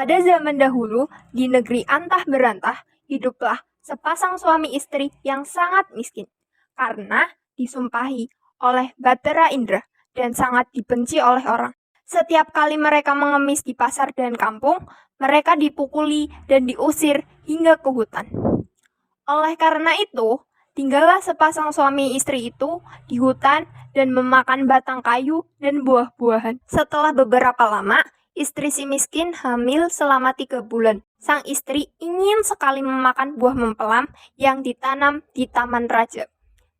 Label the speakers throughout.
Speaker 1: Pada zaman dahulu, di negeri antah berantah, hiduplah sepasang suami istri yang sangat miskin, karena disumpahi oleh Batara Indra dan sangat dibenci oleh orang. Setiap kali mereka mengemis di pasar dan kampung, mereka dipukuli dan diusir hingga ke hutan. Oleh karena itu, tinggallah sepasang suami istri itu di hutan dan memakan batang kayu dan buah-buahan. Setelah beberapa lama, istri si miskin hamil selama 3 bulan. Sang istri ingin sekali memakan buah mempelam yang ditanam di taman raja.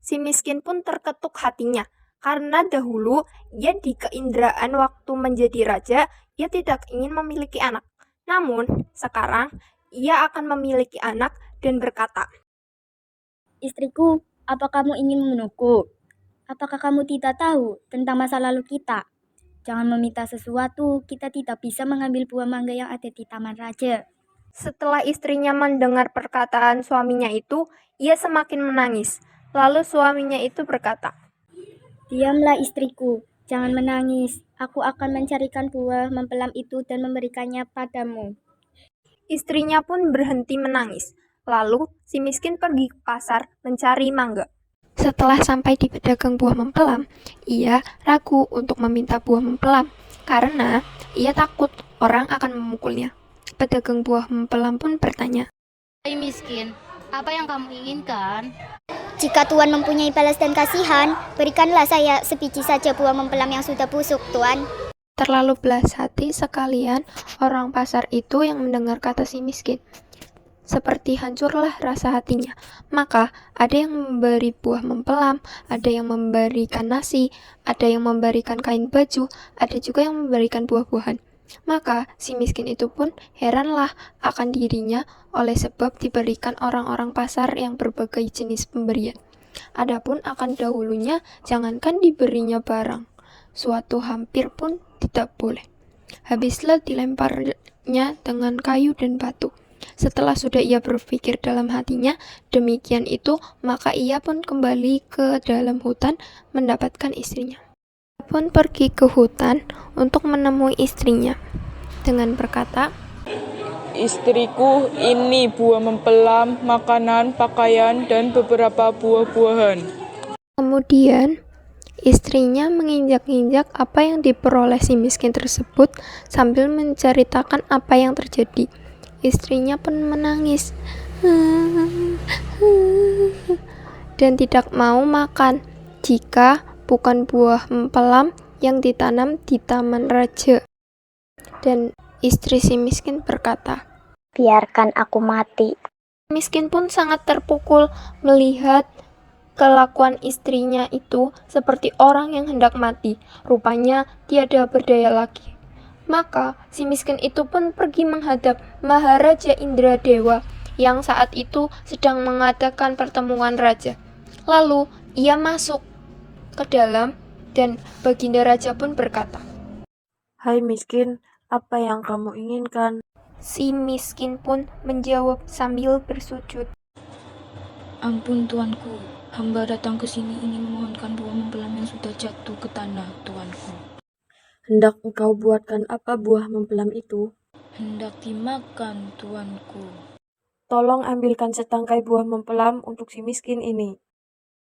Speaker 1: Si miskin pun terketuk hatinya, karena dahulu ia di keinderaan waktu menjadi raja, ia tidak ingin memiliki anak. Namun, sekarang ia akan memiliki anak dan berkata,
Speaker 2: "Istriku, apa kamu ingin membunuhku? Apakah kamu tidak tahu tentang masa lalu kita? Jangan meminta sesuatu, kita tidak bisa mengambil buah mangga yang ada di taman raja."
Speaker 1: Setelah istrinya mendengar perkataan suaminya itu, ia semakin menangis. Lalu suaminya itu berkata,
Speaker 2: "Diamlah istriku, jangan menangis. Aku akan mencarikan buah mempelam itu dan memberikannya padamu."
Speaker 1: Istrinya pun berhenti menangis. Lalu si miskin pergi ke pasar mencari mangga. Setelah sampai di pedagang buah mempelam, ia ragu untuk meminta buah mempelam karena ia takut orang akan memukulnya. Pedagang buah mempelam pun bertanya,
Speaker 3: "Hai miskin, apa yang kamu inginkan?"
Speaker 2: "Jika Tuan mempunyai balas dan kasihan, berikanlah saya sebiji saja buah mempelam yang sudah busuk, Tuan."
Speaker 1: Terlalu belas hati sekalian orang pasar itu yang mendengar kata si miskin. Seperti hancurlah rasa hatinya. Maka ada yang memberi buah mempelam, ada yang memberikan nasi, ada yang memberikan kain baju, ada juga yang memberikan buah-buahan. Maka si miskin itu pun heranlah akan dirinya oleh sebab diberikan orang-orang pasar yang berbagai jenis pemberian. Adapun akan dahulunya, jangankan diberinya barang, suatu hampir pun tidak boleh. Habislah dilemparnya dengan kayu dan batu. Setelah sudah ia berpikir dalam hatinya demikian itu, maka ia pun kembali ke dalam hutan mendapatkan istrinya. Ia pun pergi ke hutan untuk menemui istrinya dengan berkata,
Speaker 4: "Istriku, ini buah mempelam, makanan, pakaian, dan beberapa buah-buahan."
Speaker 1: Kemudian istrinya menginjak-injak apa yang diperoleh si miskin tersebut sambil menceritakan apa yang terjadi. Istrinya pun menangis dan tidak mau makan jika bukan buah mempelam yang ditanam di taman raja. Dan istri si miskin berkata,
Speaker 2: "Biarkan aku mati."
Speaker 1: Miskin pun sangat terpukul melihat kelakuan istrinya itu seperti orang yang hendak mati. Rupanya tiada berdaya lagi. Maka si miskin itu pun pergi menghadap Maharaja Indradewa yang saat itu sedang mengadakan pertemuan raja. Lalu ia masuk ke dalam dan Baginda Raja pun berkata,
Speaker 5: "Hai miskin, apa yang kamu inginkan?"
Speaker 1: Si miskin pun menjawab sambil bersujud,
Speaker 6: "Ampun tuanku, hamba datang ke sini ingin memohonkan buah mempelam yang sudah jatuh ke tanah, tuanku."
Speaker 5: "Hendak engkau buatkan apa buah mempelam itu?"
Speaker 6: "Hendak dimakan, tuanku."
Speaker 5: "Tolong ambilkan setangkai buah mempelam untuk si miskin ini."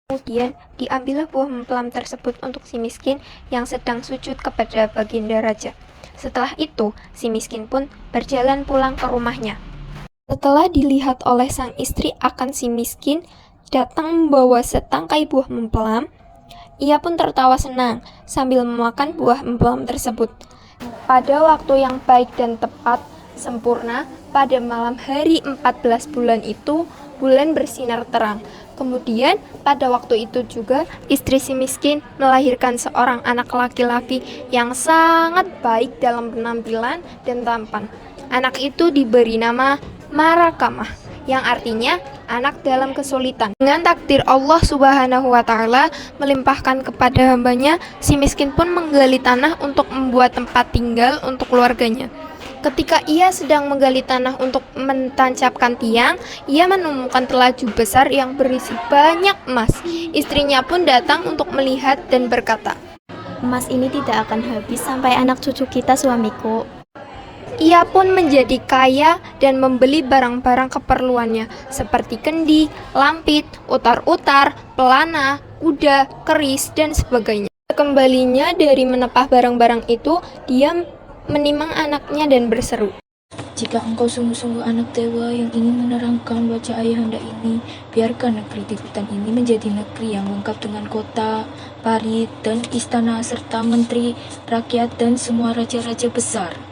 Speaker 1: Kemudian diambillah buah mempelam tersebut untuk si miskin yang sedang sujud kepada Baginda Raja. Setelah itu, si miskin pun berjalan pulang ke rumahnya. Setelah dilihat oleh sang istri akan si miskin datang membawa setangkai buah mempelam, ia pun tertawa senang sambil memakan buah mempelam tersebut. Pada waktu yang baik dan tepat, sempurna, pada malam hari 14 bulan itu, bulan bersinar terang. Kemudian pada waktu itu juga istri si miskin melahirkan seorang anak laki-laki yang sangat baik dalam penampilan dan tampan. Anak itu diberi nama Marakamah, yang artinya anak dalam kesulitan. Dengan takdir Allah Subhanahu wa Ta'ala melimpahkan kepada hambanya, si miskin pun menggali tanah untuk membuat tempat tinggal untuk keluarganya. Ketika ia sedang menggali tanah untuk mentancapkan tiang, ia menemukan telaju besar yang berisi banyak emas. Istrinya pun datang untuk melihat dan berkata,
Speaker 2: "Emas ini tidak akan habis sampai anak cucu kita, suamiku."
Speaker 1: Ia pun menjadi kaya dan membeli barang-barang keperluannya seperti kendi, lampit, utar-utar, pelana, kuda, keris, dan sebagainya. Kembalinya dari menepah barang-barang itu, dia menimang anaknya dan berseru,
Speaker 6: Jika engkau sungguh-sungguh anak dewa yang ingin menerangkan wajah ayahanda ini, biarkan negeri di hutan ini menjadi negeri yang lengkap dengan kota, parit, dan istana serta menteri, rakyat, dan semua raja-raja besar.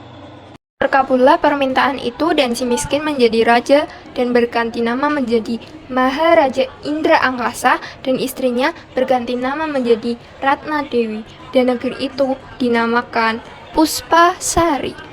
Speaker 1: Terkabullah permintaan itu dan si miskin menjadi raja dan berganti nama menjadi Maharaja Indra Angkasa dan istrinya berganti nama menjadi Ratna Dewi dan negeri itu dinamakan Puspasari.